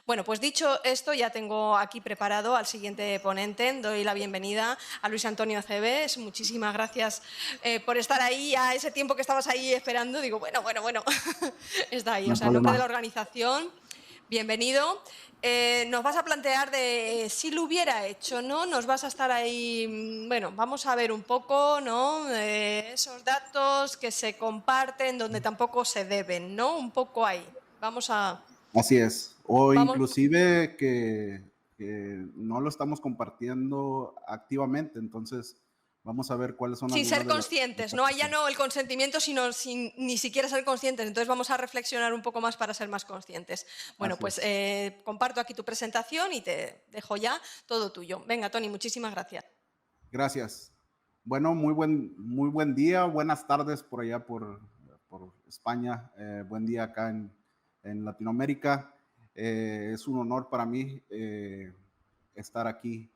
Bueno, pues dicho esto, ya tengo aquí preparado al siguiente ponente. Doy la bienvenida a Luis Antonio Aceves. Muchísimas gracias por estar ahí. A ese tiempo que estabas ahí esperando, digo, bueno, está ahí. No O hay sea, en nombre de la problema. organización, bienvenido. Nos vas a plantear de si lo hubiera hecho, ¿no? Nos vas a estar ahí, bueno, vamos a ver un poco, ¿no? Esos datos que se comparten donde tampoco se deben, ¿no? Un poco ahí. Así es. O Vamos, inclusive que no lo estamos compartiendo activamente, entonces vamos a ver cuáles son sin algunas ser de las conscientes, ¿no? Allá cosas. no el consentimiento, sino sin ni siquiera ser conscientes. Entonces vamos a reflexionar un poco más para ser más conscientes. Bueno, Así pues es. comparto aquí tu presentación y te dejo ya todo tuyo. Venga, Tony, muchísimas gracias. Gracias. Bueno, muy buen día, buenas tardes por allá por España, buen día acá en Latinoamérica. Es un honor para mí estar aquí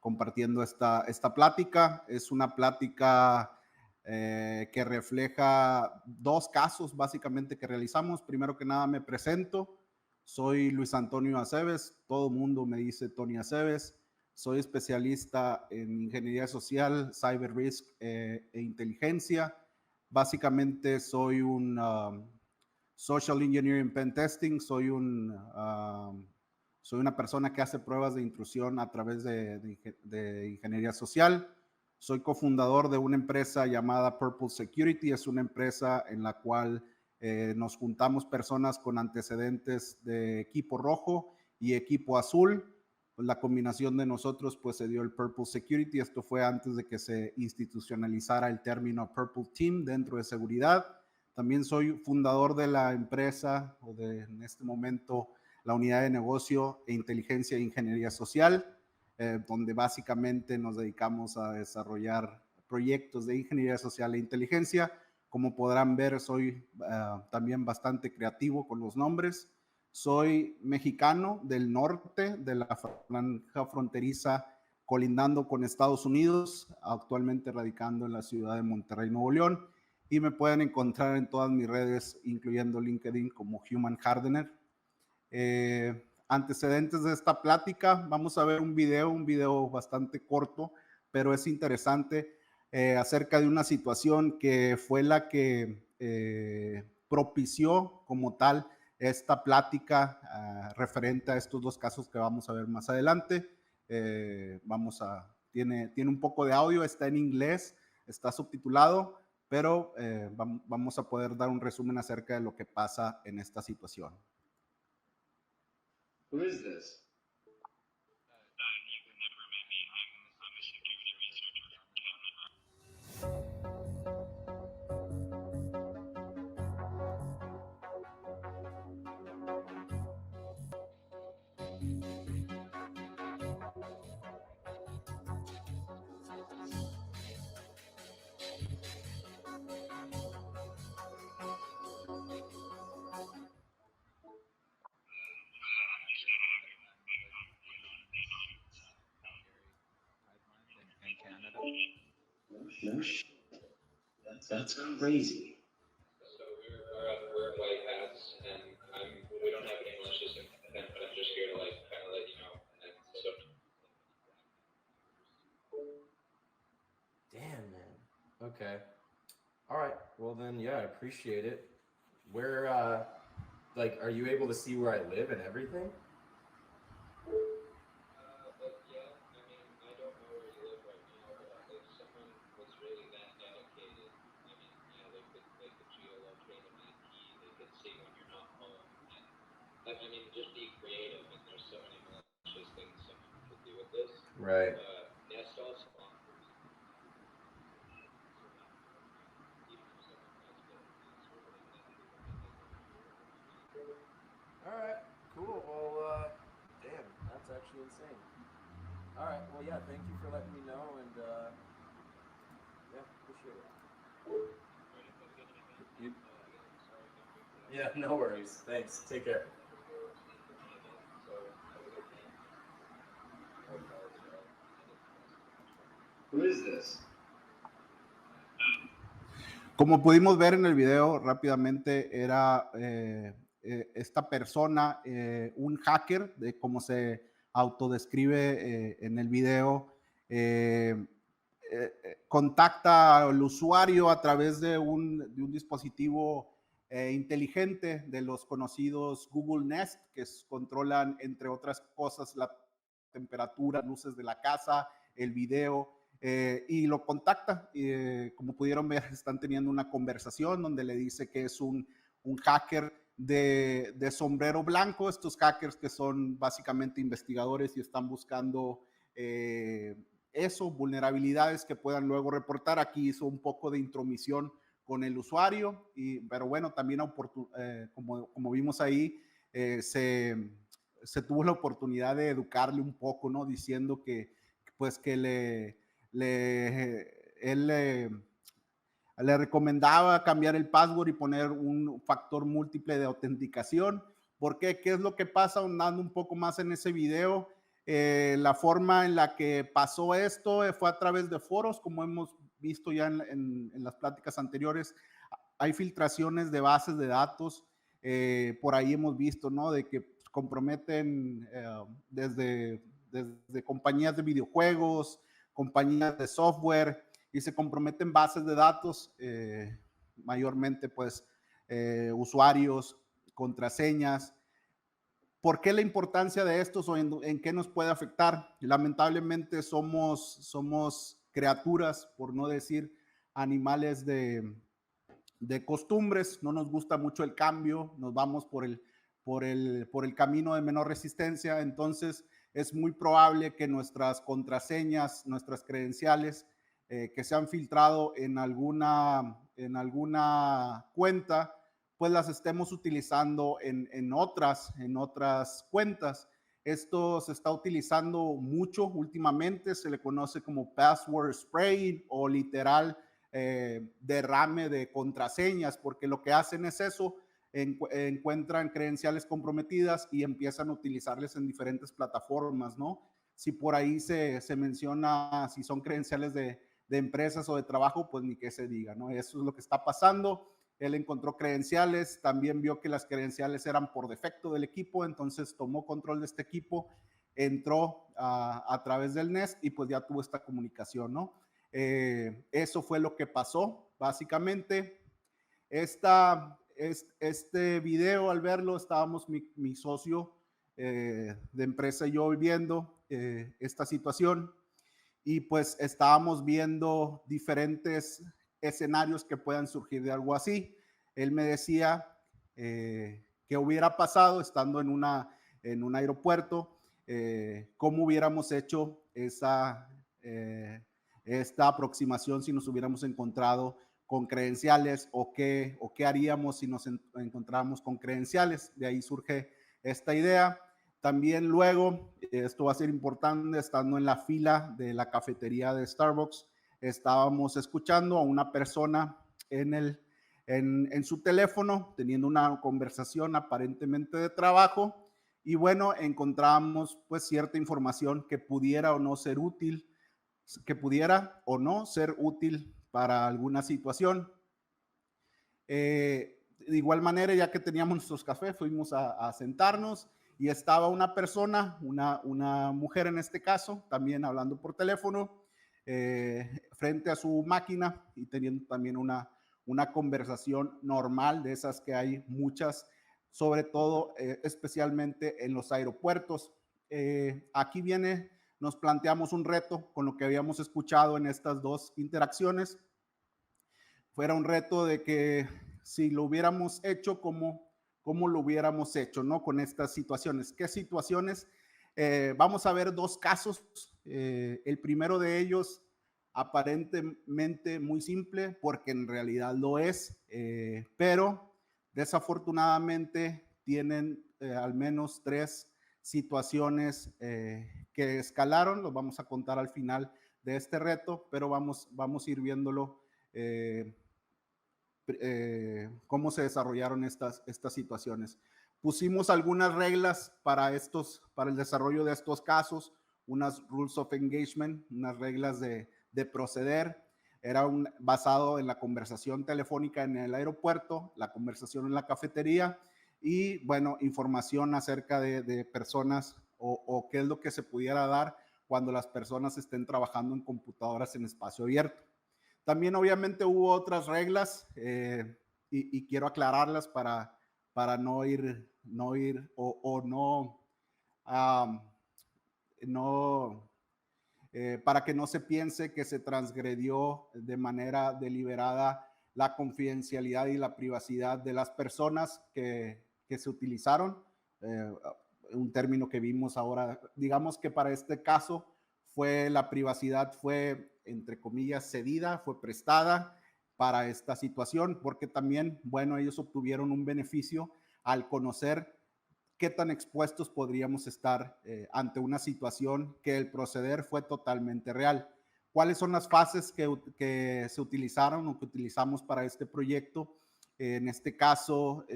compartiendo esta plática. Es una plática que refleja dos casos básicamente que realizamos. Primero que nada me presento, soy Luis Antonio Aceves, todo el mundo me dice Tony Aceves. Soy especialista en ingeniería social, cyber risk e inteligencia. Básicamente soy un social engineering pen testing, soy una persona que hace pruebas de intrusión a través de ingeniería social. Soy cofundador de una empresa llamada Purple Security. Es una empresa en la cual nos juntamos personas con antecedentes de equipo rojo y equipo azul. Pues la combinación de nosotros pues se dio el Purple Security. Esto fue antes de que se institucionalizara el término Purple Team dentro de seguridad. También soy fundador de la empresa o de en este momento la unidad de negocio e inteligencia e ingeniería social, donde básicamente nos dedicamos a desarrollar proyectos de ingeniería social e inteligencia. Como podrán ver, soy también bastante creativo con los nombres. Soy mexicano del norte de la franja fronteriza colindando con Estados Unidos, actualmente radicando en la ciudad de Monterrey, Nuevo León, y me pueden encontrar en todas mis redes, incluyendo LinkedIn, como Human Hardener. Antecedentes de esta plática, vamos a ver un video bastante corto, pero es interesante, acerca de una situación que fue la que propició como tal esta plática referente a estos dos casos que vamos a ver más adelante. Tiene un poco de audio, está en inglés, está subtitulado, pero vamos a poder dar un resumen acerca de lo que pasa en esta situación. Who is this? In Canada. No shit. That's crazy. So we're white hats, and we don't have an English system, but I'm just here to like kind of let you know. And so. Damn, man. Okay. All right. Well then, yeah, I appreciate it. Where, like, are you able to see where I live and everything? Yeah, I mean, I don't know where you live right now, but if someone was really that dedicated, I mean, yeah, they could geolocate an IP, they could see when you're not home, and I mean, just be creative, and there's so many malicious things someone could do with this. Right. Nest also offers. All right. Cool. Well, damn, that's actually insane. All right. Well, yeah. Thank you for letting me know, and yeah, appreciate it. You... Yeah. No worries. Thanks. Take care. Who is this? Como pudimos ver en el video rápidamente, era esta persona, un hacker, de cómo se autodescribe en el video, contacta al usuario a través de un dispositivo inteligente de los conocidos Google Nest, que controlan, entre otras cosas, la temperatura, luces de la casa, el video, y lo contacta. Como pudieron ver, están teniendo una conversación donde le dice que es un hacker de sombrero blanco, estos hackers que son básicamente investigadores y están buscando vulnerabilidades que puedan luego reportar. Aquí hizo un poco de intromisión con el usuario, pero bueno, también como vimos ahí, se tuvo la oportunidad de educarle un poco, ¿no? Diciendo que él le recomendaba cambiar el password y poner un factor múltiple de autenticación. ¿Por qué? ¿Qué es lo que pasa? Andando un poco más en ese video, la forma en la que pasó esto fue a través de foros, como hemos visto ya en las pláticas anteriores. Hay filtraciones de bases de datos, por ahí hemos visto, ¿no? De que comprometen desde compañías de videojuegos, compañías de software, y se comprometen bases de datos, mayormente pues usuarios, contraseñas. ¿Por qué la importancia de estos o en qué nos puede afectar? Lamentablemente somos criaturas, por no decir animales de costumbres. No nos gusta mucho el cambio, nos vamos por el camino de menor resistencia. Entonces es muy probable que nuestras contraseñas, nuestras credenciales que se han filtrado en alguna cuenta, pues las estemos utilizando en otras cuentas. Esto se está utilizando mucho últimamente, se le conoce como password spraying o literal derrame de contraseñas, porque lo que hacen es eso, encuentran credenciales comprometidas y empiezan a utilizarles en diferentes plataformas, ¿no? Si por ahí se menciona si son credenciales de empresas o de trabajo, pues ni qué se diga, ¿no? Eso es lo que está pasando. Él encontró credenciales, también vio que las credenciales eran por defecto del equipo, entonces tomó control de este equipo, entró a través del Nest y pues ya tuvo esta comunicación, ¿no? Eso fue lo que pasó, básicamente. Este video, al verlo, estábamos mi socio de empresa y yo viendo esta situación, y pues estábamos viendo diferentes escenarios que puedan surgir de algo así. Él me decía qué hubiera pasado estando en un aeropuerto, cómo hubiéramos hecho esta aproximación si nos hubiéramos encontrado con credenciales, o qué haríamos si nos encontráramos con credenciales. De ahí surge esta idea. También luego, esto va a ser importante, estando en la fila de la cafetería de Starbucks, estábamos escuchando a una persona en su teléfono, teniendo una conversación aparentemente de trabajo, y bueno, encontramos pues cierta información que pudiera o no ser útil, para alguna situación. De igual manera, ya que teníamos nuestros cafés, fuimos a sentarnos, y estaba una persona, una mujer en este caso, también hablando por teléfono, frente a su máquina, y teniendo también una conversación normal, de esas que hay muchas, sobre todo especialmente en los aeropuertos. Aquí nos planteamos un reto con lo que habíamos escuchado en estas dos interacciones. Fuera un reto de que si lo hubiéramos hecho, ¿cómo lo hubiéramos hecho, ¿no? Con estas situaciones. ¿Qué situaciones? Vamos a ver dos casos. El primero de ellos, aparentemente muy simple, porque en realidad lo es, pero desafortunadamente tienen al menos tres situaciones que escalaron. Los vamos a contar al final de este reto, pero vamos a ir viéndolo cómo se desarrollaron estas situaciones. Pusimos algunas reglas para el desarrollo de estos casos, unas rules of engagement, unas reglas de proceder. Era basado en la conversación telefónica en el aeropuerto, la conversación en la cafetería, y, bueno, información acerca de personas o qué es lo que se pudiera dar cuando las personas estén trabajando en computadoras en espacio abierto. También obviamente hubo otras reglas y quiero aclararlas para no ir o no, para que no se piense que se transgredió de manera deliberada la confidencialidad y la privacidad de las personas que se utilizaron. Un término que vimos ahora, digamos que para este caso la privacidad fue, entre comillas, cedida, fue prestada para esta situación, porque también, bueno, ellos obtuvieron un beneficio al conocer qué tan expuestos podríamos estar ante una situación que el proceder fue totalmente real. ¿Cuáles son las fases que se utilizaron o que utilizamos para este proyecto? En este caso,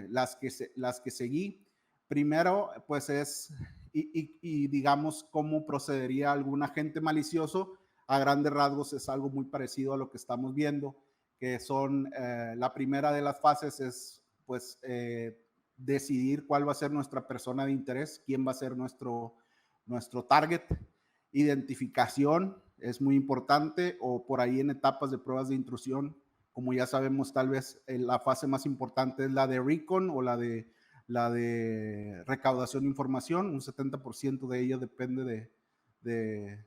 las que seguí. Primero, pues es, y digamos, cómo procedería algún agente malicioso. A grandes rasgos es algo muy parecido a lo que estamos viendo, que son, la primera de las fases es, pues, decidir cuál va a ser nuestra persona de interés, quién va a ser nuestro target. Identificación es muy importante, o por ahí en etapas de pruebas de intrusión, como ya sabemos, tal vez la fase más importante es la de recon o la de recaudación de información. Un 70% de ella depende del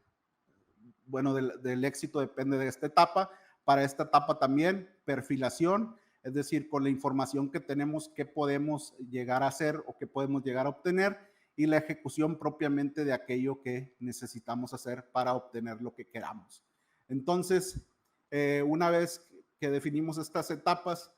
éxito depende de esta etapa. Para esta etapa también, perfilación, es decir, con la información que tenemos, qué podemos llegar a hacer o qué podemos llegar a obtener, y la ejecución propiamente de aquello que necesitamos hacer para obtener lo que queramos. Entonces, una vez que definimos estas etapas,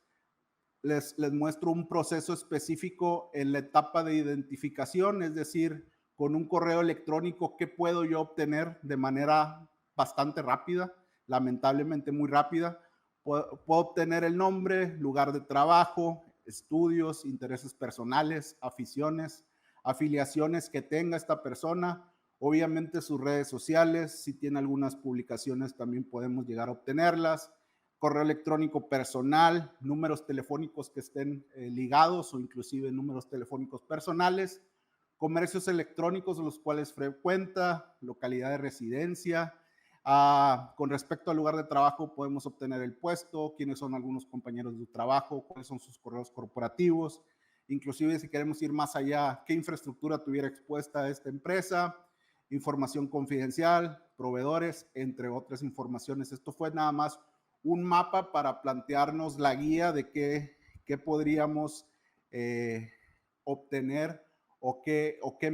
les muestro un proceso específico en la etapa de identificación, es decir, con un correo electrónico, ¿qué puedo yo obtener de manera bastante rápida? Lamentablemente muy rápida. Puedo obtener el nombre, lugar de trabajo, estudios, intereses personales, aficiones, afiliaciones que tenga esta persona, obviamente sus redes sociales, si tiene algunas publicaciones también podemos llegar a obtenerlas, correo electrónico personal, números telefónicos que estén ligados o inclusive números telefónicos personales, comercios electrónicos los cuales frecuenta, localidad de residencia. Con respecto al lugar de trabajo, podemos obtener el puesto, quiénes son algunos compañeros de trabajo, cuáles son sus correos corporativos, inclusive si queremos ir más allá, qué infraestructura tuviera expuesta a esta empresa, información confidencial, proveedores, entre otras informaciones. Esto fue nada más un mapa para plantearnos la guía de qué podríamos obtener o qué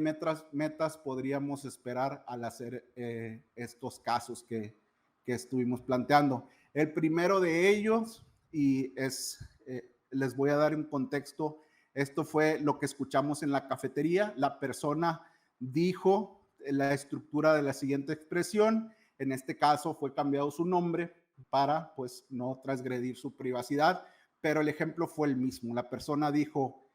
metas podríamos esperar al hacer estos casos que estuvimos planteando. El primero de ellos, y les voy a dar un contexto, esto fue lo que escuchamos en la cafetería. La persona dijo la estructura de la siguiente expresión, en este caso fue cambiado su nombre para pues no transgredir su privacidad, pero el ejemplo fue el mismo. La persona dijo,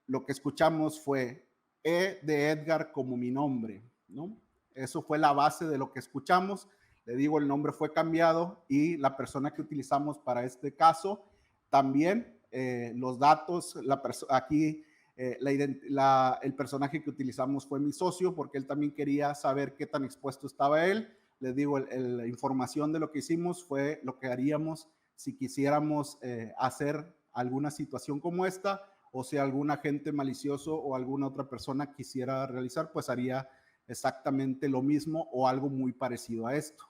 lo que escuchamos fue E de Edgar como mi nombre, ¿no? Eso fue la base de lo que escuchamos. Le digo, el nombre fue cambiado y la persona que utilizamos para este caso también, los datos, aquí el personaje que utilizamos fue mi socio porque él también quería saber qué tan expuesto estaba él. Les digo, la información de lo que hicimos fue lo que haríamos si quisiéramos hacer alguna situación como esta, o si algún agente malicioso o alguna otra persona quisiera realizar, pues haría exactamente lo mismo o algo muy parecido a esto.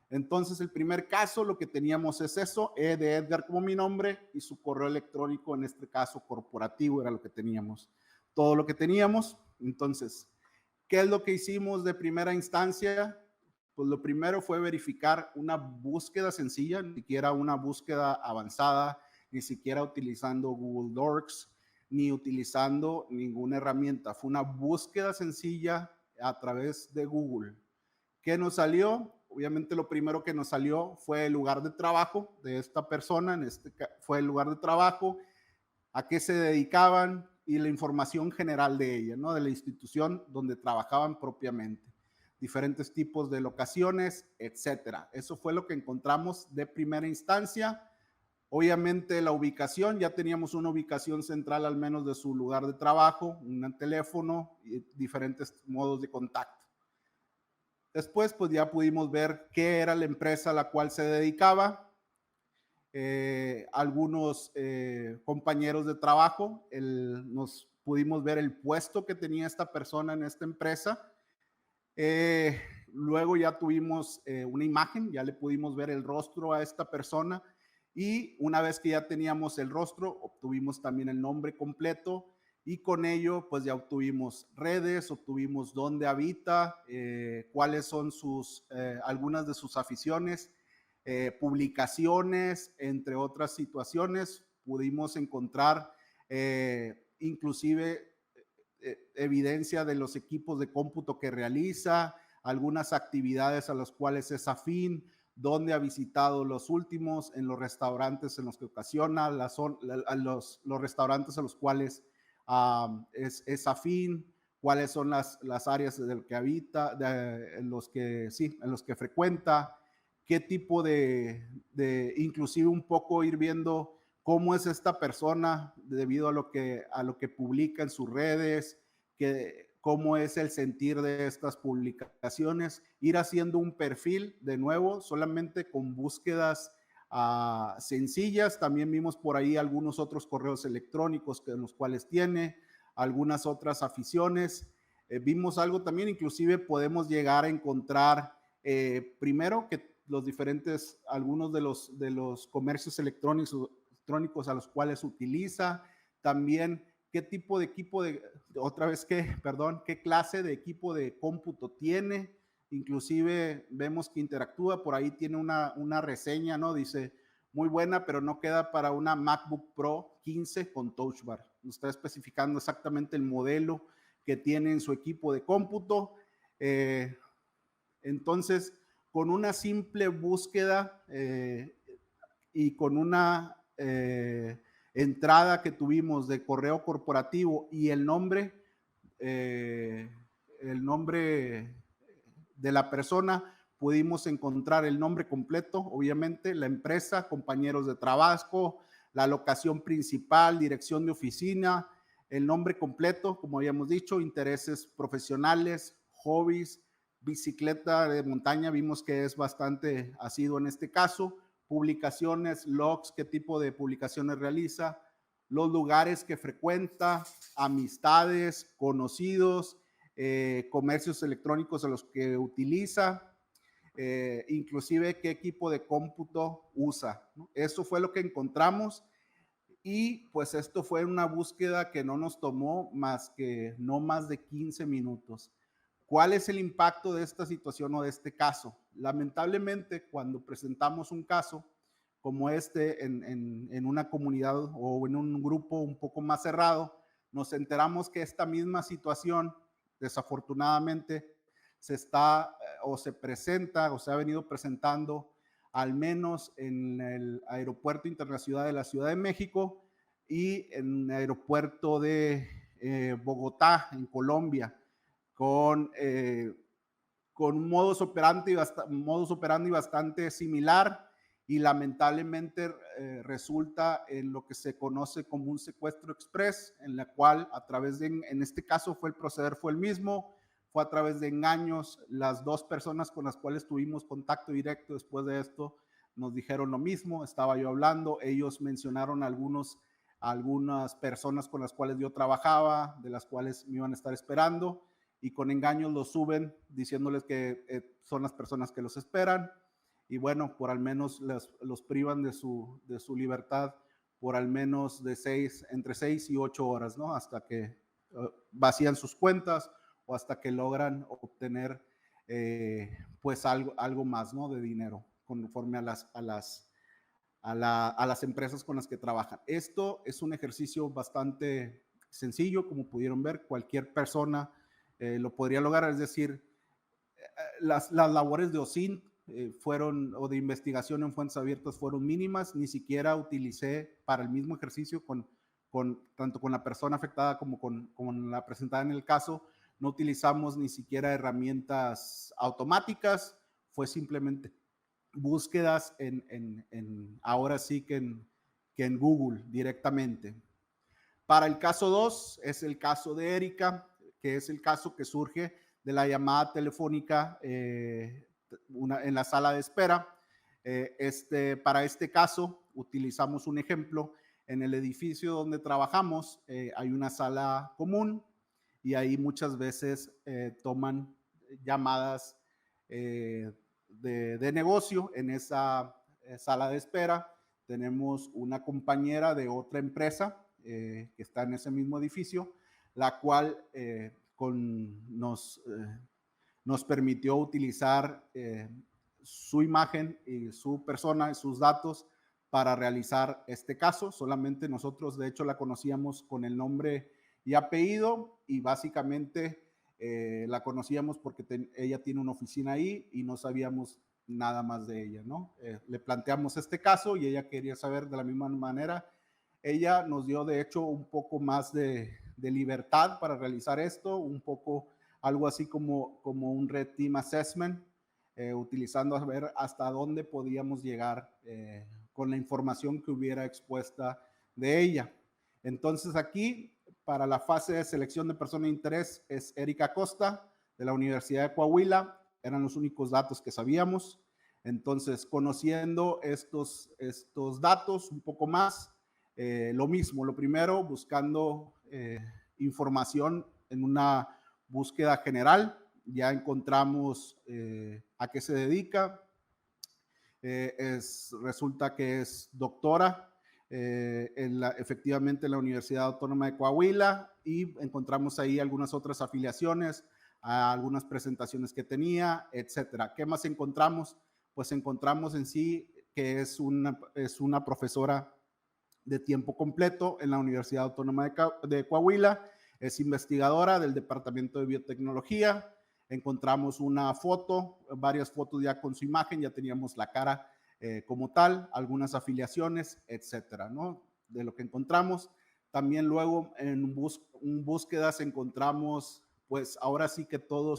Entonces, el primer caso, lo que teníamos es eso, E de Edgar como mi nombre y su correo electrónico, en este caso corporativo, era lo que teníamos. Todo lo que teníamos. Entonces, ¿qué es lo que hicimos de primera instancia? Pues lo primero fue verificar una búsqueda sencilla, ni siquiera una búsqueda avanzada, ni siquiera utilizando Google Docs, ni utilizando ninguna herramienta. Fue una búsqueda sencilla a través de Google. ¿Qué nos salió? Obviamente lo primero que nos salió fue el lugar de trabajo de esta persona, fue el lugar de trabajo, a qué se dedicaban y la información general de ella, ¿no? De la institución donde trabajaban propiamente, diferentes tipos de locaciones, etcétera. Eso fue lo que encontramos de primera instancia. Obviamente la ubicación, ya teníamos una ubicación central al menos de su lugar de trabajo, un teléfono y diferentes modos de contacto. Después, pues ya pudimos ver qué era la empresa a la cual se dedicaba. Algunos compañeros de trabajo, nos pudimos ver el puesto que tenía esta persona en esta empresa. Luego ya tuvimos una imagen, ya le pudimos ver el rostro a esta persona y una vez que ya teníamos el rostro, obtuvimos también el nombre completo y con ello pues ya obtuvimos redes, obtuvimos dónde habita, cuáles son algunas de sus aficiones, publicaciones, entre otras situaciones. Pudimos encontrar inclusive evidencia de los equipos de cómputo que realiza, algunas actividades a las cuales es afín, dónde ha visitado los últimos, en los restaurantes en los que ocasiona, los restaurantes a los cuales es afín, cuáles son las áreas en que habita, en los que frecuenta, qué tipo inclusive un poco ir viendo cómo es esta persona debido a lo que publica en sus redes, cómo es el sentir de estas publicaciones, ir haciendo un perfil de nuevo solamente con búsquedas sencillas. También vimos por ahí algunos otros correos electrónicos en los cuales tiene, algunas otras aficiones. Vimos algo también, inclusive podemos llegar a encontrar primero que algunos de los comercios electrónicos a los cuales utiliza, también qué tipo de equipo qué clase de equipo de cómputo tiene, inclusive vemos que interactúa, por ahí tiene una reseña, ¿no? Dice, muy buena, pero no queda para una MacBook Pro 15 con Touch Bar. Nos está especificando exactamente el modelo que tiene en su equipo de cómputo. Entonces, con una simple búsqueda y con una entrada que tuvimos de correo corporativo y el nombre de la persona, pudimos encontrar el nombre completo, obviamente, la empresa, compañeros de trabajo, la locación principal, dirección de oficina, el nombre completo, como habíamos dicho, intereses profesionales, hobbies, bicicleta de montaña, vimos que es bastante asiduo en este caso, publicaciones, logs, qué tipo de publicaciones realiza, los lugares que frecuenta, amistades, conocidos, comercios electrónicos a los que utiliza, inclusive qué equipo de cómputo usa, ¿no? Eso fue lo que encontramos y pues esto fue una búsqueda que no nos tomó no más de 15 minutos. ¿Cuál es el impacto de esta situación o de este caso? Lamentablemente, cuando presentamos un caso como este en una comunidad o en un grupo un poco más cerrado, nos enteramos que esta misma situación, desafortunadamente, se presenta o se ha venido presentando al menos en el Aeropuerto Internacional de la Ciudad de México y en el aeropuerto de Bogotá, en Colombia, con un modus operandi bastante similar y lamentablemente resulta en lo que se conoce como un secuestro express, en la cual en este caso el proceder fue el mismo, fue a través de engaños. Las dos personas con las cuales tuvimos contacto directo después de esto nos dijeron lo mismo, estaba yo hablando, ellos mencionaron algunas personas con las cuales yo trabajaba, de las cuales me iban a estar esperando, y con engaños los suben diciéndoles que son las personas que los esperan y bueno, por al menos los privan de su libertad por al menos entre 6 y 8 horas, ¿no? Hasta que vacían sus cuentas o hasta que logran obtener pues algo más, ¿no? De dinero conforme a las empresas con las que trabajan. Esto es un ejercicio bastante sencillo, como pudieron ver, cualquier persona lo podría lograr, es decir, las labores de OSINT o de investigación en fuentes abiertas fueron mínimas, ni siquiera utilicé para el mismo ejercicio tanto con la persona afectada como con la presentada en el caso, no utilizamos ni siquiera herramientas automáticas, fue simplemente búsquedas ahora sí que que en Google directamente. Para el caso 2 es el caso de Erika, que es el caso que surge de la llamada telefónica en la sala de espera. Para este caso utilizamos un ejemplo. En el edificio donde trabajamos hay una sala común y ahí muchas veces toman llamadas de negocio. En esa sala de espera tenemos una compañera de otra empresa que está en ese mismo edificio, la cual nos permitió utilizar su imagen y su persona y sus datos para realizar este caso. Solamente nosotros, de hecho, la conocíamos con el nombre y apellido y básicamente la conocíamos porque ella tiene una oficina ahí y no sabíamos nada más de ella, ¿no? Le planteamos este caso y ella quería saber de la misma manera. Ella nos dio, de hecho, un poco más de libertad para realizar esto, un poco algo así como un Red Team Assessment, utilizando a ver hasta dónde podíamos llegar con la información que hubiera expuesta de ella. Entonces aquí, para la fase de selección de persona de interés, es Erika Costa, de la Universidad de Coahuila. Eran los únicos datos que sabíamos. Entonces, conociendo estos datos un poco más, lo mismo, lo primero, buscando información en una búsqueda general. Ya encontramos a qué se dedica. Resulta que es doctora efectivamente en la Universidad Autónoma de Coahuila, y encontramos ahí algunas otras afiliaciones, algunas presentaciones que tenía, etcétera. ¿Qué más encontramos? Pues encontramos en sí que es una profesora de tiempo completo en la Universidad Autónoma de Coahuila, es investigadora del Departamento de Biotecnología. Encontramos una foto, varias fotos ya con su imagen, ya teníamos la cara como tal, algunas afiliaciones, etcétera, ¿no? De lo que encontramos. También luego en búsquedas encontramos, pues ahora sí que todo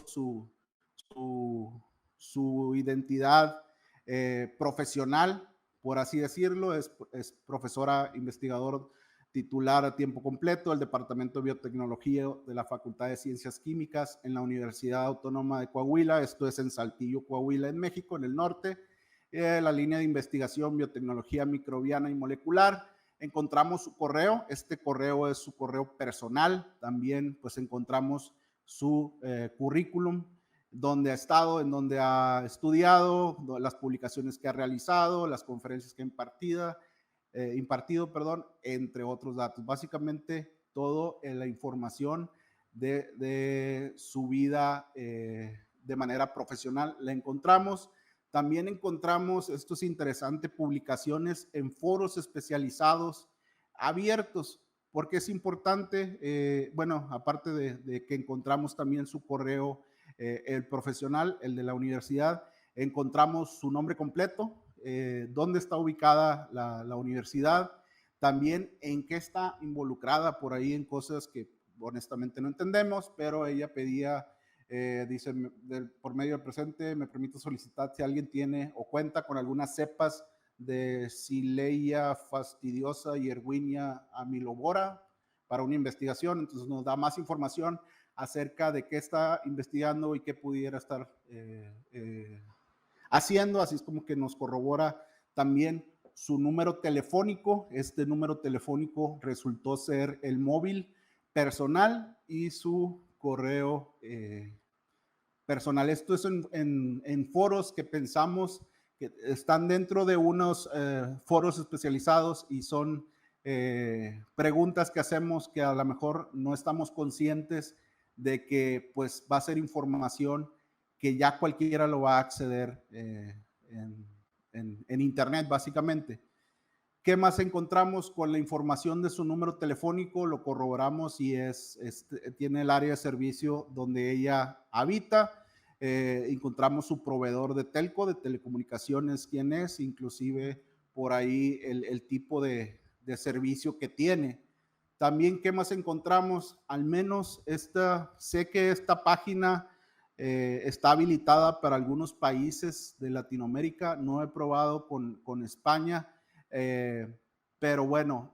su identidad profesional, por así decirlo. Es profesora investigador titular a tiempo completo del Departamento de Biotecnología de la Facultad de Ciencias Químicas en la Universidad Autónoma de Coahuila. Esto es en Saltillo, Coahuila, en México, en el norte. La línea de investigación biotecnología microbiana y molecular. Encontramos su correo. Este correo es su correo personal. También pues encontramos su currículum, donde ha estado, en donde ha estudiado, las publicaciones que ha realizado, las conferencias que ha impartido, entre otros datos. Básicamente todo la información de su vida de manera profesional la encontramos. También encontramos, esto es interesante, publicaciones en foros especializados abiertos. ¿Por qué es importante? Bueno, aparte de que encontramos también su correo, el profesional, el de la universidad, encontramos su nombre completo, dónde está ubicada la universidad, también en qué está involucrada por ahí en cosas que honestamente no entendemos, pero ella pedía, dice, por medio del presente me permito solicitar si alguien tiene o cuenta con algunas cepas de Xylella fastidiosa y Erwinia amylovora para una investigación. Entonces nos da más información acerca de qué está investigando y qué pudiera estar haciendo. Así es como que nos corrobora también su número telefónico. Este número telefónico resultó ser el móvil personal y su correo personal. Esto es en foros que pensamos que están dentro de unos foros especializados y son preguntas que hacemos que a lo mejor no estamos conscientes de que pues va a ser información que ya cualquiera lo va a acceder en internet, básicamente. ¿Qué más encontramos con la información de su número telefónico? Lo corroboramos y tiene el área de servicio donde ella habita. Encontramos su proveedor de telco, de telecomunicaciones, quién es, inclusive por ahí el tipo de servicio que tiene. También, ¿qué más encontramos? Al menos sé que esta página está habilitada para algunos países de Latinoamérica. No he probado con España, pero bueno,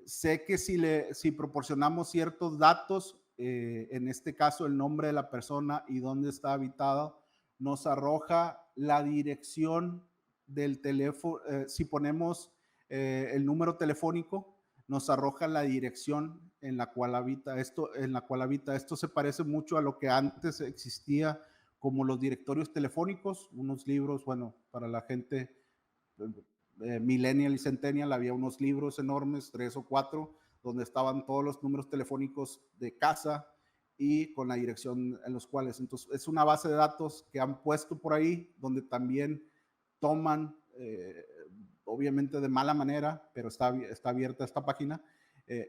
sé que si proporcionamos ciertos datos, en este caso el nombre de la persona y dónde está habitado, nos arroja la dirección del teléfono. Si ponemos el número telefónico, nos arroja la dirección en la cual habita. Esto se parece mucho a lo que antes existía como los directorios telefónicos, unos libros, bueno, para la gente millennial y centennial, había unos libros enormes, 3 o 4, donde estaban todos los números telefónicos de casa y con la dirección en los cuales. Entonces, es una base de datos que han puesto por ahí, donde también toman, obviamente de mala manera, pero está abierta esta página,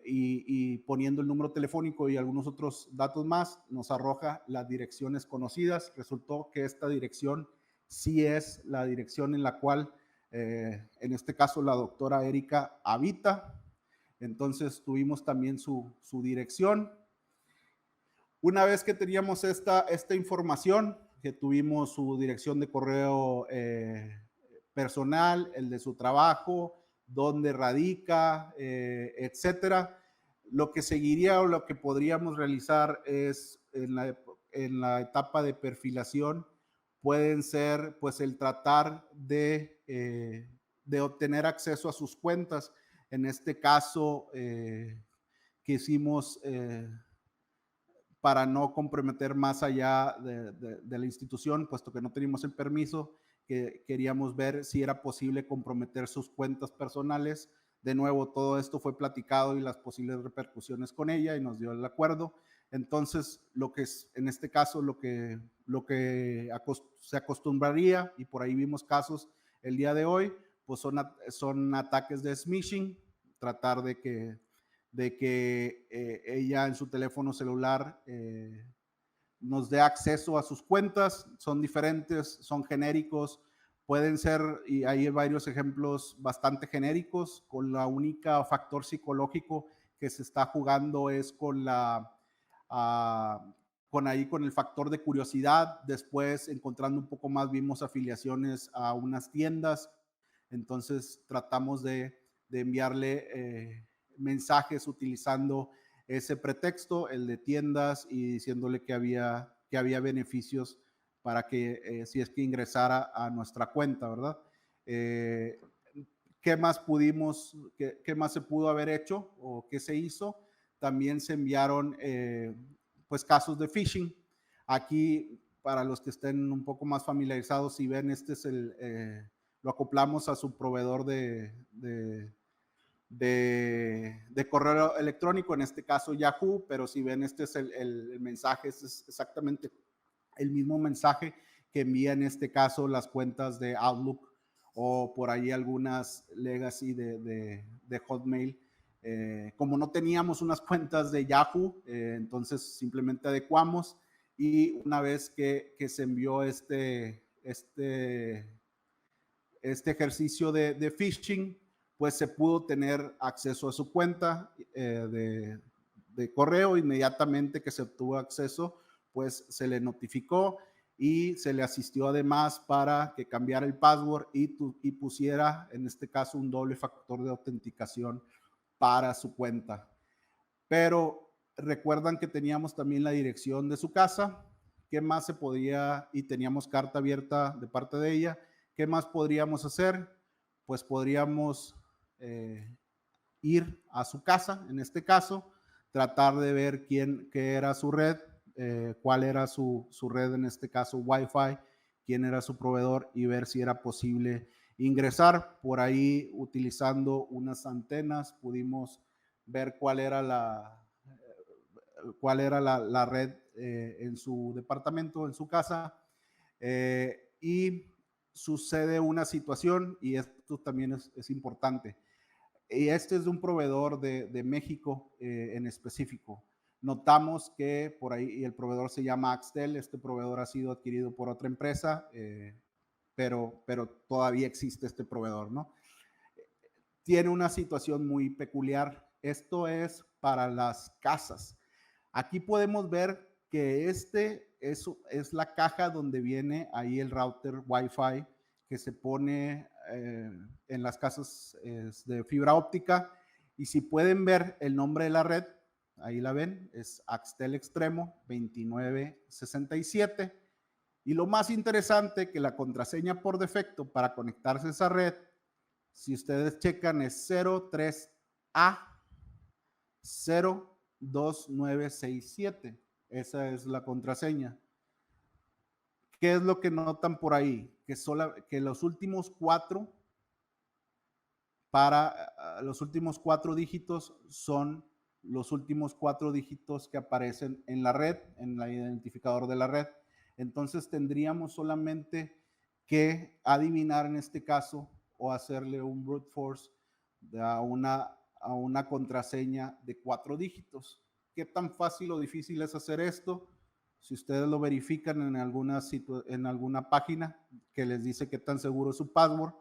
y poniendo el número telefónico y algunos otros datos más, nos arroja las direcciones conocidas. Resultó que esta dirección sí es la dirección en la cual, en este caso, la doctora Erika habita. Entonces tuvimos también su dirección. Una vez que teníamos esta información, que tuvimos su dirección de correo personal, el de su trabajo, dónde radica, etcétera, lo que seguiría o lo que podríamos realizar es en la etapa de perfilación, pueden ser pues el tratar de obtener acceso a sus cuentas. En este caso, quisimos, para no comprometer más allá de la institución, puesto que no teníamos el permiso, que queríamos ver si era posible comprometer sus cuentas personales. De nuevo, todo esto fue platicado y las posibles repercusiones con ella, y nos dio el acuerdo. Entonces, lo que es en este caso, lo que se acostumbraría, y por ahí vimos casos el día de hoy, pues son ataques de smishing, tratar de que ella en su teléfono celular nos dé acceso a sus cuentas. Son diferentes, son genéricos, pueden ser, y hay varios ejemplos bastante genéricos, con la única factor psicológico que se está jugando es con el factor de curiosidad. Después, encontrando un poco más, vimos afiliaciones a unas tiendas. Entonces tratamos de enviarle mensajes utilizando ese pretexto, el de tiendas, y diciéndole que había beneficios para que si es que ingresara a nuestra cuenta, ¿verdad? ¿Qué más qué más se pudo haber hecho o qué se hizo? También se enviaron pues casos de phishing. Aquí, para los que estén un poco más familiarizados, si ven, este es lo acoplamos a su proveedor de correo electrónico, en este caso Yahoo, pero si ven, este es el mensaje, este es exactamente el mismo mensaje que envía en este caso las cuentas de Outlook o por ahí algunas legacy de Hotmail. Como no teníamos unas cuentas de Yahoo, entonces simplemente adecuamos, y una vez que se envió este ejercicio de phishing, pues se pudo tener acceso a su cuenta de correo. Inmediatamente que se obtuvo acceso, pues se le notificó y se le asistió además para que cambiara el password y pusiera, en este caso, un doble factor de autenticación para su cuenta. Pero recuerdan que teníamos también la dirección de su casa. ¿Qué más se podía? Y teníamos carta abierta de parte de ella. ¿Qué más podríamos hacer? Pues podríamos ir a su casa, en este caso, tratar de ver qué era su red, cuál era su red, en este caso Wi-Fi, quién era su proveedor, y ver si era posible ingresar. Por ahí, utilizando unas antenas, pudimos ver cuál era la red en su departamento, en su casa, y sucede una situación, y esto también es importante. Y este es de un proveedor de México en específico. Notamos que por ahí, y el proveedor se llama Axtel. Este proveedor ha sido adquirido por otra empresa, pero todavía existe este proveedor, ¿no? Tiene una situación muy peculiar. Esto es para las casas. Aquí podemos ver que es la caja donde viene ahí el router Wi-Fi, que se pone en las casas de fibra óptica. Y si pueden ver el nombre de la red, ahí la ven, es Axtel Extremo 2967. Y lo más interesante, que la contraseña por defecto para conectarse a esa red, si ustedes checan, es 03A02967. Esa es la contraseña. ¿Qué es lo que notan por ahí? Que los últimos cuatro dígitos son los últimos 4 dígitos que aparecen en la red, en el identificador de la red. Entonces tendríamos solamente que adivinar en este caso o hacerle un brute force a una contraseña de 4 dígitos. ¿Qué tan fácil o difícil es hacer esto? Si ustedes lo verifican en alguna página que les dice qué tan seguro es su password,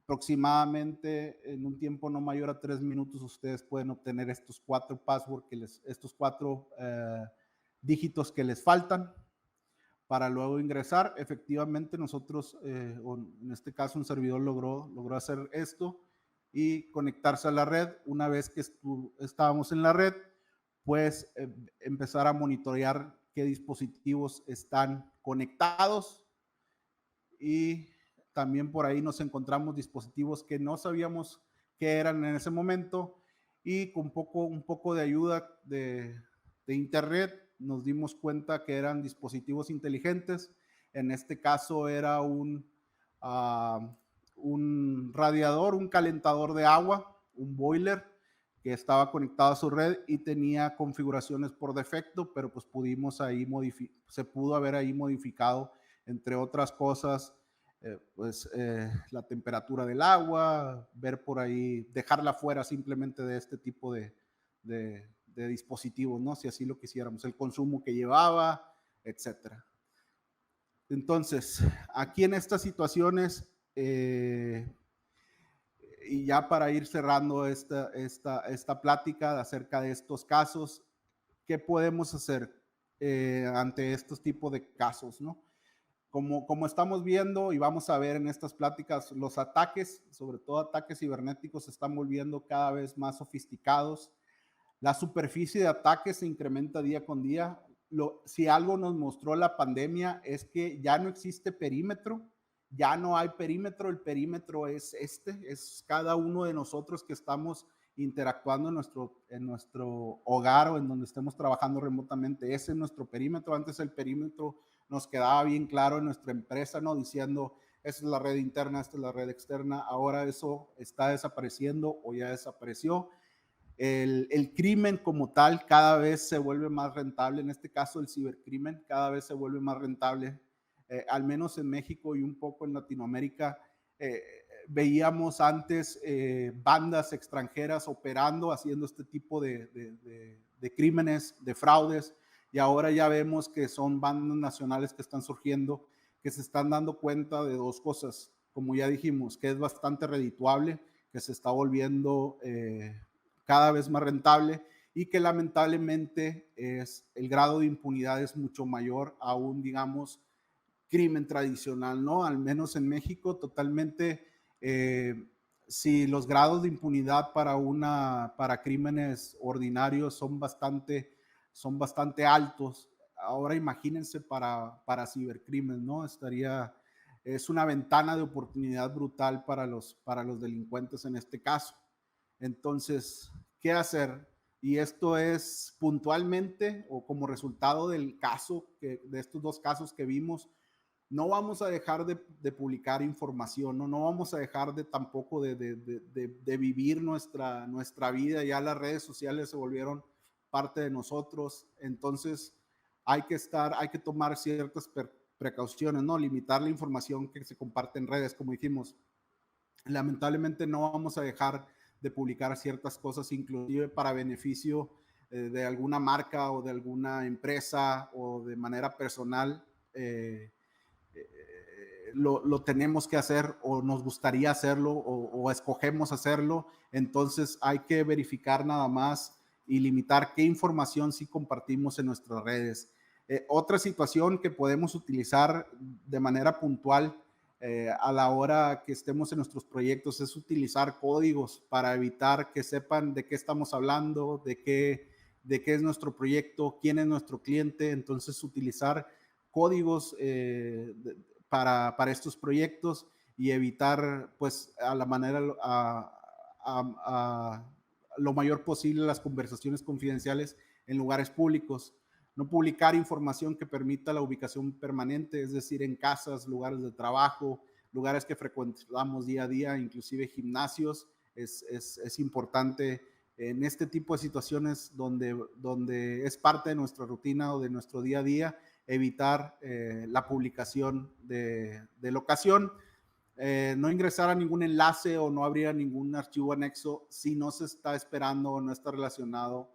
aproximadamente en un tiempo no mayor a 3 minutos ustedes pueden obtener estos 4 passwords, estos 4 dígitos que les faltan para luego ingresar. Efectivamente nosotros, o en este caso un servidor logró hacer esto y conectarse a la red. Una vez que estábamos en la red, pues empezar a monitorear qué dispositivos están conectados, y también por ahí nos encontramos dispositivos que no sabíamos qué eran en ese momento, y con un poco de ayuda de internet nos dimos cuenta que eran dispositivos inteligentes. En este caso era un radiador, un calentador de agua, un boiler que estaba conectado a su red y tenía configuraciones por defecto, pero pues se pudo haber ahí modificado, entre otras cosas, la temperatura del agua, ver por ahí, dejarla fuera simplemente de este tipo de dispositivos, ¿no? Si así lo quisiéramos, el consumo que llevaba, etcétera. Entonces, aquí en estas situaciones, y ya para ir cerrando esta plática acerca de estos casos, ¿qué podemos hacer ante estos tipos de casos, ¿no? Como estamos viendo y vamos a ver en estas pláticas, los ataques, sobre todo ataques cibernéticos, se están volviendo cada vez más sofisticados. La superficie de ataque se incrementa día con día. Si algo nos mostró la pandemia es que ya no existe perímetro, ya no hay perímetro. El perímetro es cada uno de nosotros que estamos interactuando en nuestro hogar o en donde estemos trabajando remotamente. Ese es nuestro perímetro. Antes el perímetro nos quedaba bien claro en nuestra empresa, ¿no? Diciendo, esta es la red interna, esta es la red externa. Ahora eso está desapareciendo o ya desapareció. El crimen como tal cada vez se vuelve más rentable. En este caso, el cibercrimen cada vez se vuelve más rentable. Al menos en México y un poco en Latinoamérica, veíamos antes bandas extranjeras operando, haciendo este tipo de crímenes, de fraudes, y ahora ya vemos que son bandas nacionales que están surgiendo, que se están dando cuenta de dos cosas, como ya dijimos, que es bastante redituable, que se está volviendo cada vez más rentable, y que lamentablemente el grado de impunidad es mucho mayor a un, digamos, crimen tradicional, ¿no? Al menos en México, totalmente, si los grados de impunidad para crímenes ordinarios son bastante altos, ahora imagínense para cibercrimen, ¿no? Es una ventana de oportunidad brutal para los delincuentes en este caso. Entonces, ¿qué hacer? Y esto es puntualmente o como resultado del caso, de estos dos casos que vimos. No vamos a dejar de publicar información, no vamos a dejar tampoco de vivir nuestra vida. Ya las redes sociales se volvieron parte de nosotros, entonces hay que tomar ciertas precauciones, ¿no? Limitar la información que se comparte en redes, como dijimos. Lamentablemente no vamos a dejar de publicar ciertas cosas, inclusive para beneficio de alguna marca o de alguna empresa o de manera personal. Lo tenemos que hacer, o nos gustaría hacerlo, o escogemos hacerlo. Entonces hay que verificar nada más y limitar qué información sí compartimos en nuestras redes. Otra situación que podemos utilizar de manera puntual a la hora que estemos en nuestros proyectos es utilizar códigos para evitar que sepan de qué estamos hablando, de qué es nuestro proyecto, quién es nuestro cliente. Entonces, utilizar códigos para estos proyectos y evitar, pues, a la manera, a lo mayor posible las conversaciones confidenciales en lugares públicos. No publicar información que permita la ubicación permanente, es decir, en casas, lugares de trabajo, lugares que frecuentamos día a día, inclusive gimnasios. Es importante en este tipo de situaciones donde es parte de nuestra rutina o de nuestro día a día, evitar la publicación de locación. No ingresar a ningún enlace o no abrir a ningún archivo anexo si no se está esperando o no está relacionado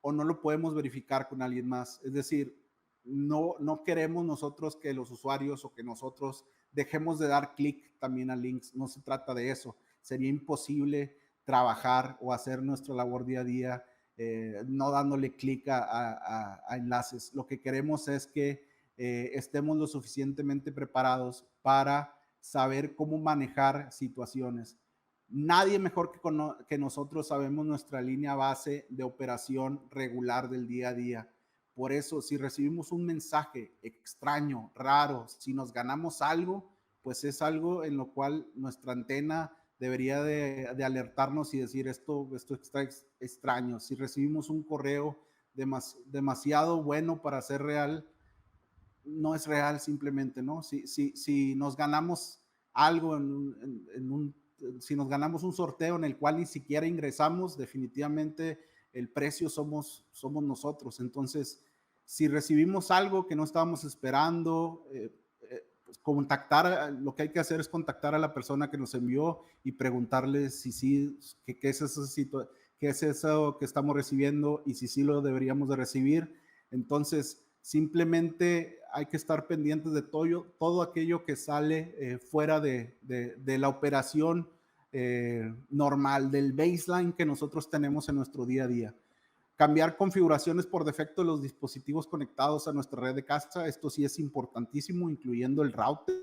o no lo podemos verificar con alguien más. Es decir, no queremos nosotros que los usuarios o que nosotros dejemos de dar clic también a links. No se trata de eso. Sería imposible trabajar o hacer nuestra labor día a día no dándole clic a enlaces. Lo que queremos es que estemos lo suficientemente preparados para saber cómo manejar situaciones. Nadie mejor que nosotros sabemos nuestra línea base de operación regular del día a día. Por eso, si recibimos un mensaje extraño, raro, si nos ganamos algo, pues es algo en lo cual nuestra antena debería de alertarnos y decir esto está extraño. Si recibimos un correo demasiado bueno para ser real, no es real simplemente, ¿no? Si nos ganamos algo si nos ganamos un sorteo en el cual ni siquiera ingresamos, definitivamente el precio somos nosotros. Entonces, si recibimos algo que no estábamos esperando, pues lo que hay que hacer es contactar a la persona que nos envió y preguntarle si sí, qué es eso que estamos recibiendo y si sí lo deberíamos de recibir. Entonces, simplemente hay que estar pendientes de todo aquello que sale fuera de la operación normal, del baseline que nosotros tenemos en nuestro día a día. Cambiar configuraciones por defecto de los dispositivos conectados a nuestra red de casa. Esto sí es importantísimo, incluyendo el router.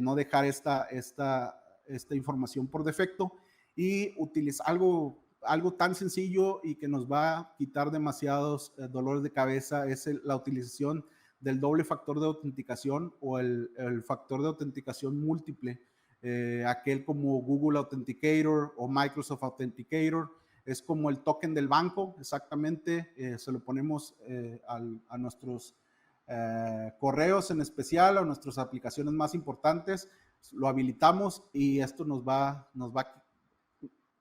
No dejar esta información por defecto y utilizar algo tan sencillo y que nos va a quitar demasiados dolores de cabeza es la utilización del doble factor de autenticación o el factor de autenticación múltiple, aquel como Google Authenticator o Microsoft Authenticator. Es como el token del banco, exactamente. Se lo ponemos a nuestros correos en especial, a nuestras aplicaciones más importantes. Lo habilitamos y esto nos va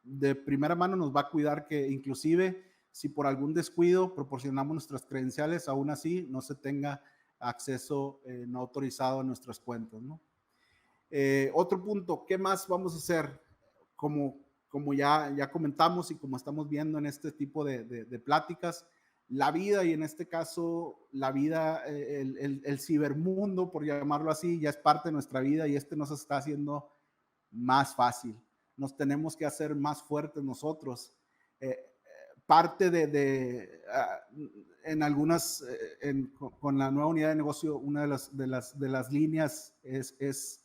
de primera mano nos va a cuidar que inclusive si por algún descuido proporcionamos nuestras credenciales, aún así no se tenga acceso no autorizado a nuestras cuentas, ¿no? Otro punto, ¿qué más vamos a hacer? Como ya comentamos y como estamos viendo en este tipo de pláticas, la vida, y en este caso la vida, el cibermundo, por llamarlo así, ya es parte de nuestra vida y nos está haciendo más fácil. Nos tenemos que hacer más fuertes nosotros. Parte en algunas, con la nueva unidad de negocio, una de las líneas es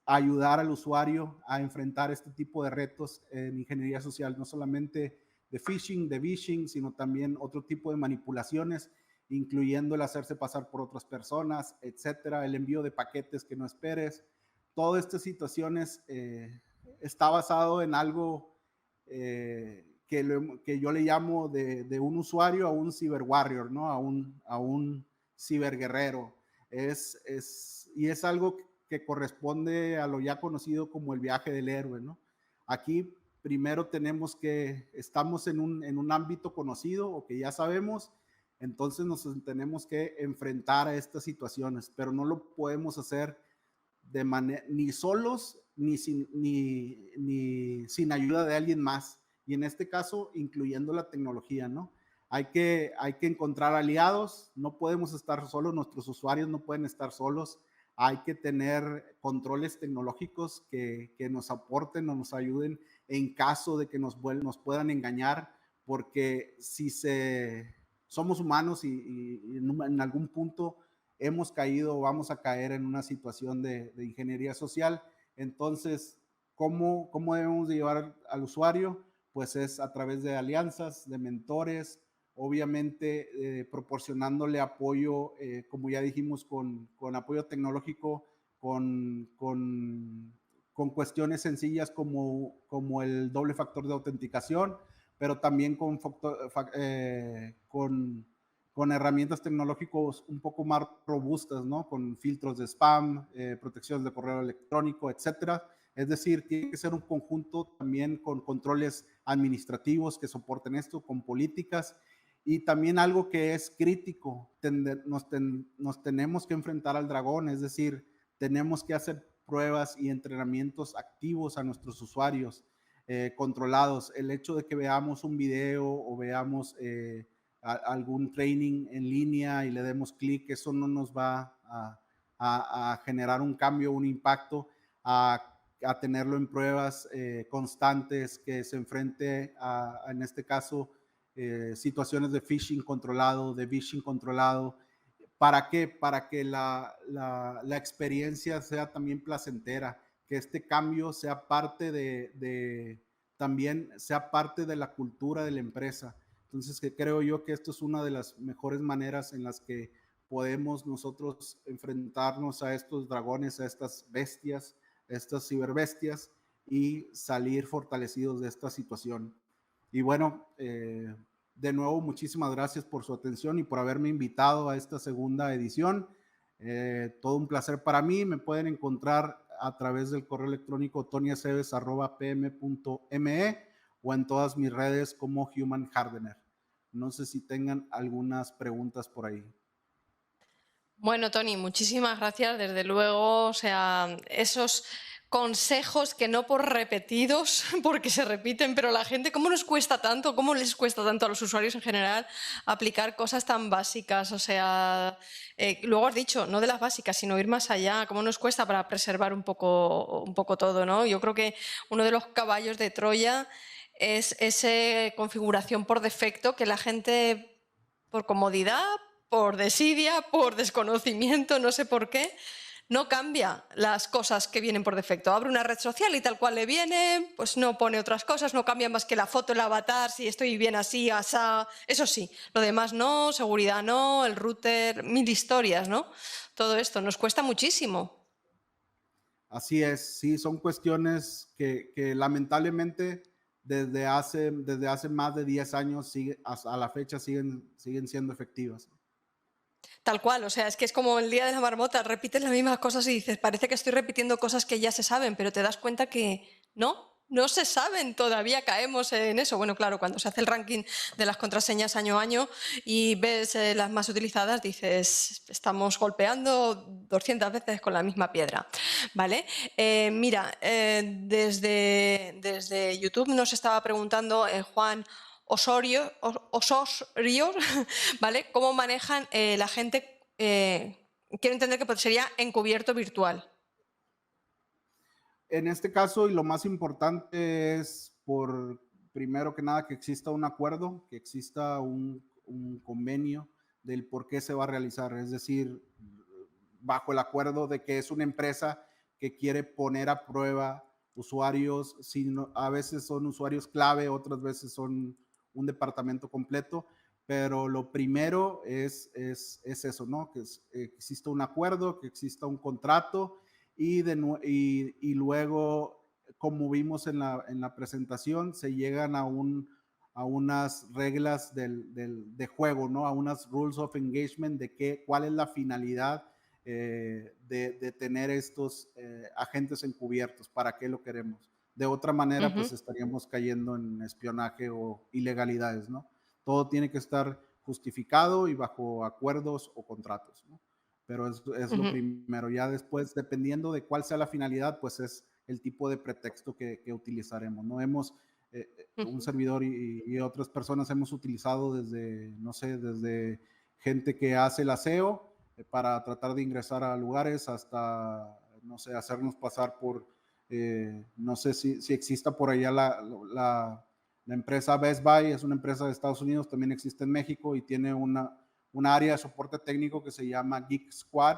ayudar al usuario a enfrentar este tipo de retos en ingeniería social, no solamente de phishing, de vishing, sino también otro tipo de manipulaciones, incluyendo el hacerse pasar por otras personas, etcétera, el envío de paquetes que no esperes. Todas estas situaciones está basado en algo que yo le llamo de un usuario a un cyber warrior, ¿no? A un ciberguerrero. Y es algo que corresponde a lo ya conocido como el viaje del héroe, ¿no? Aquí primero estamos en un ámbito conocido o que ya sabemos, entonces nos tenemos que enfrentar a estas situaciones, pero no lo podemos hacer ni solos ni sin ayuda de alguien más, y en este caso incluyendo la tecnología, ¿no? Hay que encontrar aliados, no podemos estar solos, nuestros usuarios no pueden estar solos, hay que tener controles tecnológicos que nos aporten o nos ayuden en caso de que nos puedan engañar, porque somos humanos y en algún punto hemos caído o vamos a caer en una situación de ingeniería social. Entonces, ¿cómo debemos de llevar al usuario? Pues es a través de alianzas, de mentores, obviamente proporcionándole apoyo, como ya dijimos, con apoyo tecnológico, con cuestiones sencillas como el doble factor de autenticación, pero también con herramientas tecnológicas un poco más robustas, ¿no? Con filtros de spam, protecciones de correo electrónico, etcétera. Es decir, tiene que ser un conjunto también con controles administrativos que soporten esto, con políticas y también algo que es crítico. Nos tenemos que enfrentar al dragón, es decir, tenemos que hacer pruebas y entrenamientos activos a nuestros usuarios controlados. El hecho de que veamos un video o veamos algún training en línea y le demos clic, eso no nos va a generar un cambio, un impacto, a tenerlo en pruebas constantes, que se enfrente en este caso, situaciones de phishing controlado, de vishing controlado. ¿Para qué? Para que la experiencia sea también placentera, que este cambio sea parte también sea parte de la cultura de la empresa. Entonces, que creo yo que esto es una de las mejores maneras en las que podemos nosotros enfrentarnos a estos dragones, a estas bestias, a estas ciberbestias y salir fortalecidos de esta situación. Y bueno, de nuevo, muchísimas gracias por su atención y por haberme invitado a esta segunda edición. Todo un placer para mí. Me pueden encontrar a través del correo electrónico toniaceves@pm.me o en todas mis redes como Human Hardener. No sé si tengan algunas preguntas por ahí. Bueno, Tony, muchísimas gracias. Desde luego, o sea, esos consejos que no por repetidos, porque se repiten, pero la gente, ¿cómo nos cuesta tanto? ¿Cómo les cuesta tanto a los usuarios en general aplicar cosas tan básicas? O sea, luego has dicho, no de las básicas, sino ir más allá. ¿Cómo nos cuesta para preservar un poco todo, ¿no? Yo creo que uno de los caballos de Troya es esa configuración por defecto que la gente, por comodidad, por desidia, por desconocimiento, no sé por qué, no cambia las cosas que vienen por defecto. Abre una red social y tal cual le viene, pues no pone otras cosas, no cambia más que la foto, el avatar, si estoy bien así, asá, eso sí. Lo demás no, seguridad no, el router, mil historias, ¿no? Todo esto nos cuesta muchísimo. Así es, sí, son cuestiones que lamentablemente desde hace más de 10 años a la fecha siguen siendo efectivas. Tal cual, o sea, es que es como el día de la marmota, repites las mismas cosas y dices, parece que estoy repitiendo cosas que ya se saben, pero te das cuenta que no se saben, todavía caemos en eso. Bueno, claro, cuando se hace el ranking de las contraseñas año a año y ves las más utilizadas, dices, estamos golpeando 200 veces con la misma piedra, ¿vale? Mira, desde YouTube nos estaba preguntando Juan Osorio, ¿vale? ¿Cómo manejan la gente? Quiero entender que sería encubierto virtual. En este caso, y lo más importante es, primero que nada, que exista un acuerdo, que exista un convenio del por qué se va a realizar. Es decir, bajo el acuerdo de que es una empresa que quiere poner a prueba usuarios, a veces son usuarios clave, otras veces son un departamento completo, pero lo primero es eso, ¿no? Que exista un acuerdo, que exista un contrato y luego, como vimos en la presentación, se llegan a unas reglas de juego, ¿no? A unas rules of engagement de cuál es la finalidad de tener estos agentes encubiertos, para qué lo queremos. De otra manera, pues estaríamos cayendo en espionaje o ilegalidades, ¿no? Todo tiene que estar justificado y bajo acuerdos o contratos, ¿no? Pero es lo primero. Ya después, dependiendo de cuál sea la finalidad, pues es el tipo de pretexto que utilizaremos, ¿no? Un servidor y otras personas hemos utilizado desde gente que hace el aseo para tratar de ingresar a lugares hasta, no sé, hacernos pasar por, no sé si exista por allá la empresa Best Buy, es una empresa de Estados Unidos, también existe en México y tiene un área de soporte técnico que se llama Geek Squad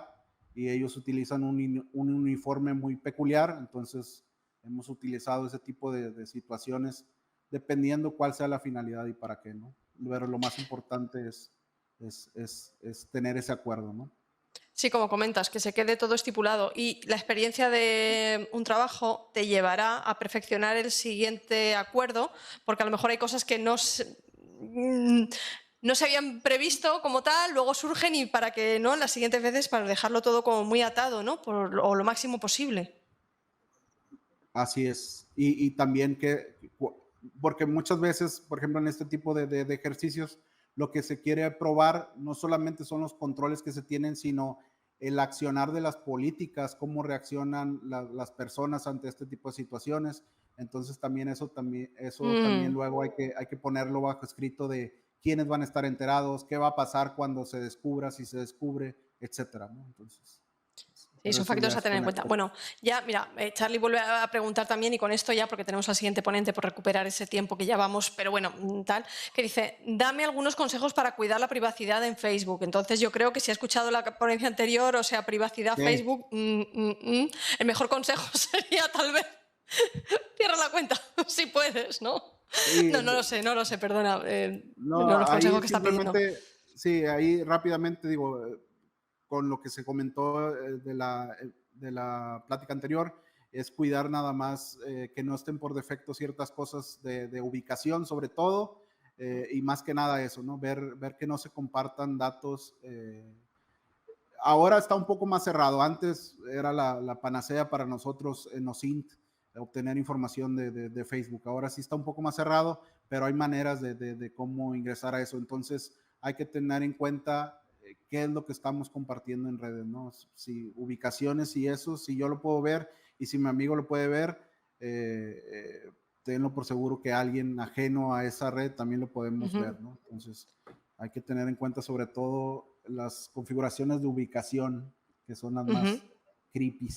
y ellos utilizan un uniforme muy peculiar, entonces hemos utilizado ese tipo de situaciones dependiendo cuál sea la finalidad y para qué, ¿no? Pero lo más importante es tener ese acuerdo, ¿no? Sí, como comentas, que se quede todo estipulado y la experiencia de un trabajo te llevará a perfeccionar el siguiente acuerdo, porque a lo mejor hay cosas que no se habían previsto como tal, luego surgen y para que no, las siguientes veces para dejarlo todo como muy atado, ¿no? O lo máximo posible. Así es. Y también porque muchas veces, por ejemplo, en este tipo de ejercicios, lo que se quiere probar no solamente son los controles que se tienen, sino el accionar de las políticas, cómo reaccionan las personas ante este tipo de situaciones. Entonces también eso también luego hay que ponerlo bajo escrito de quiénes van a estar enterados, qué va a pasar cuando se descubra, si se descubre, etcétera, ¿no? Entonces, Sí, son factores a tener en cuenta. Bueno, ya, mira, Charlie vuelve a preguntar también, y con esto ya, porque tenemos al siguiente ponente por recuperar ese tiempo que ya vamos, pero bueno, tal, que dice, dame algunos consejos para cuidar la privacidad en Facebook. Entonces yo creo que si ha escuchado la ponencia anterior, o sea, privacidad, sí. Facebook, el mejor consejo sería tal vez cierra la cuenta, si puedes, ¿no? Sí, no lo sé, perdona. No, los consejos que está pidiendo. Sí, ahí rápidamente digo, con lo que se comentó de la plática anterior, es cuidar nada más que no estén por defecto ciertas cosas de ubicación, sobre todo, y más que nada eso, ¿no? Ver que no se compartan datos. Ahora está un poco más cerrado. Antes era la panacea para nosotros en OSINT obtener información de Facebook. Ahora sí está un poco más cerrado, pero hay maneras de cómo ingresar a eso. Entonces hay que tener en cuenta qué es lo que estamos compartiendo en redes, ¿no? Si ubicaciones y eso, si yo lo puedo ver y si mi amigo lo puede ver, tenlo por seguro que alguien ajeno a esa red también lo podemos ver, ¿no? Entonces hay que tener en cuenta sobre todo las configuraciones de ubicación, que son las más creepy,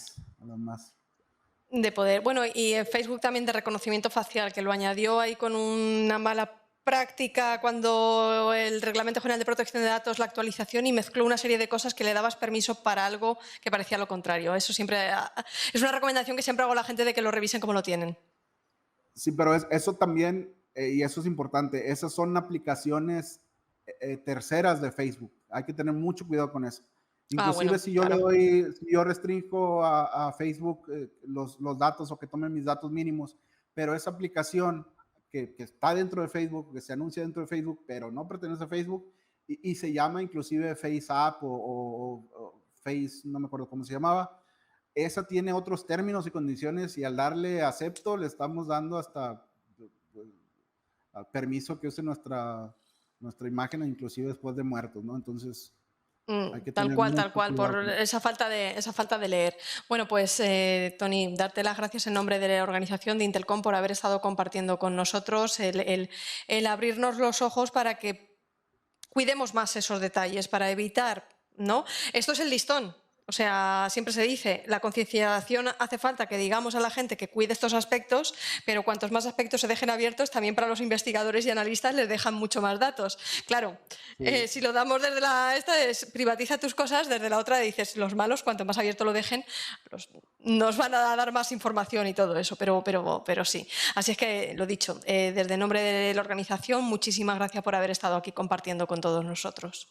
las más... De poder. Bueno, y en Facebook también de reconocimiento facial, que lo añadió ahí con una mala práctica cuando el Reglamento General de Protección de Datos, la actualización, y mezcló una serie de cosas que le dabas permiso para algo que parecía lo contrario. Eso siempre es una recomendación que siempre hago a la gente de que lo revisen como lo tienen. Sí, pero eso también, y eso es importante, esas son aplicaciones terceras de Facebook. Hay que tener mucho cuidado con eso. Inclusive bueno, si yo claro. Si yo restringo a Facebook los datos o que tomen mis datos mínimos, pero esa aplicación que está dentro de Facebook, que se anuncia dentro de Facebook, pero no pertenece a Facebook, y se llama inclusive FaceApp o Face, no me acuerdo cómo se llamaba, esa tiene otros términos y condiciones y al darle acepto le estamos dando hasta permiso que use nuestra imagen inclusive después de muertos, ¿no? Entonces... Tal cual, por esa falta de leer. Bueno, pues Tony, darte las gracias en nombre de la organización de Intelcom por haber estado compartiendo con nosotros, el abrirnos los ojos para que cuidemos más esos detalles, para evitar, ¿no? Esto es el listón. O sea, siempre se dice, la concienciación hace falta que digamos a la gente que cuide estos aspectos, pero cuantos más aspectos se dejen abiertos, también para los investigadores y analistas les dejan mucho más datos. Claro, sí. Si lo damos desde privatiza tus cosas, desde la otra dices, los malos, cuanto más abierto lo dejen, nos van a dar más información y todo eso, pero sí. Así es que, lo dicho, desde el nombre de la organización, muchísimas gracias por haber estado aquí compartiendo con todos nosotros.